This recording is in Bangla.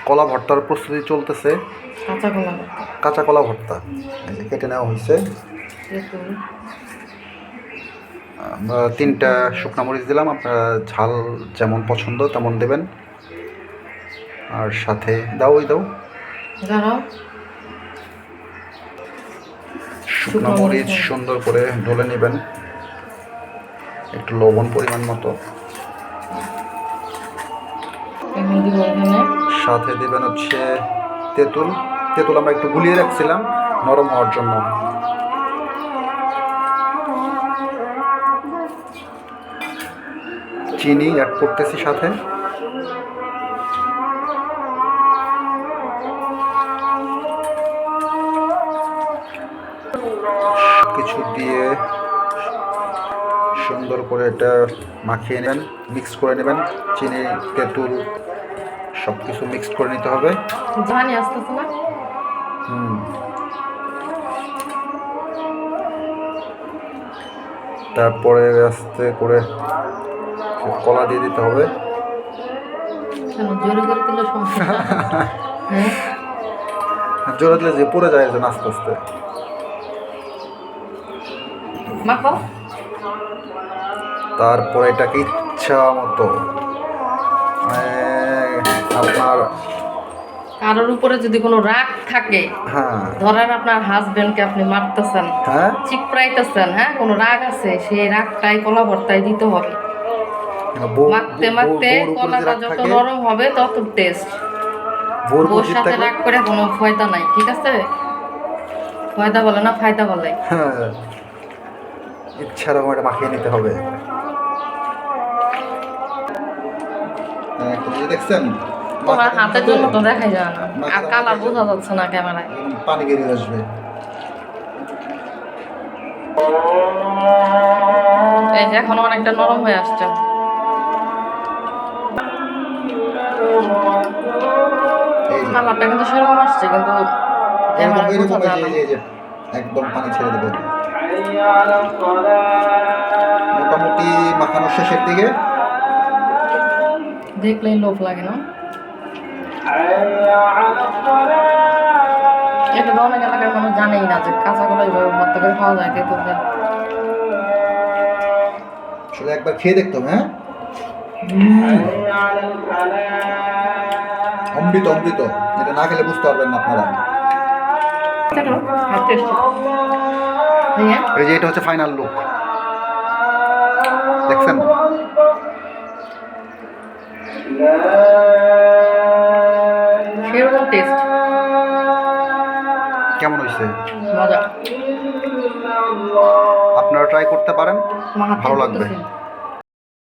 কলা ভর্তার প্রস্তুতি চলতেছে। কাঁচা কলা ভর্তা এই যে কেটে নেওয়া হয়েছে। আমরা 3টা শুকনো মরিচ দিলাম, আপনারা ঝাল যেমন পছন্দ তেমন দেবেন। আর সাথে দাও শুকনো মরিচ সুন্দর করে ডলে নেবেন, একটু লবণ পরিমাণ মতো, সাথে দেবেন হচ্ছে তেঁতুল। তেঁতুল আমরা একটু গুলিয়ে রাখছিলাম নরম হওয়ার জন্য। চিনি অ্যাড করতেছি সাথে। কিছু দিয়ে সুন্দর করে এটা মাখিয়ে নেবেন, মিক্স করে নেবেন। চিনি, তেঁতুল সব কিছু মিক্সড করে নিতে হবে। তারপরে আস্তে করে কলা দিয়ে দিতে হবে। জোরে দিলে যে পড়ে যায় যেন আস্তে আস্তে। তারপরে এটাকে ইচ্ছা মতো আপনার কারোর উপরে যদি কোনো রাগ থাকে, ধরেন আপনার হাজবেন্ডকে আপনি মারতেছেন, চিপড়াইতেছেন, কোনো রাগ আছে, সেই রাগটাই কলা ভর্তায় দিতে হবে। মাখতে মাখতে কলাটা যত নরম হবে তত টেস্ট। বউর সাথে রাগ করে কোনো ফায়দা নাই, ঠিক আছে? ফায়দা বলে না, ফায়দা বলে। ইচ্ছার এটা মাখিয়ে নিতে হবে। দেখছেন তোমার হাতের জন্য তো দেখাই যায় না, আর কালার বোঝা যাচ্ছে না ক্যামেরায়। পানি বেরিয়ে আসবে। এই যে এখন অনেকটা নরম হয়ে আসছে। কালারটা কিন্তু সেরকম আসছে, কিন্তু ক্যামেরায় বোঝা যায় না। একদম পানি ছেড়ে দেবে। মোটামুটি মাখানোর শেষের দিকে। দেখলেই লোভ লাগে না? এটা তো অনেক এলাকার মানুষ জানেই না যে কাঁচা কলা এইভাবে ভর্তা করে খাওয়া যায়। তেঁতুল দিয়ে শুধু একবার খেয়ে দেখতো। অমৃত অমৃত। এটা না খেলে বুঝতে পারবেন না আপনারা। এই যে এটা হচ্ছে ফাইনাল লুক, দেখছেন? সেরকম টেস্ট। কেমন হয়েছে? মজা। আপনারা ট্রাই করতে পারেন, ভালো লাগবে।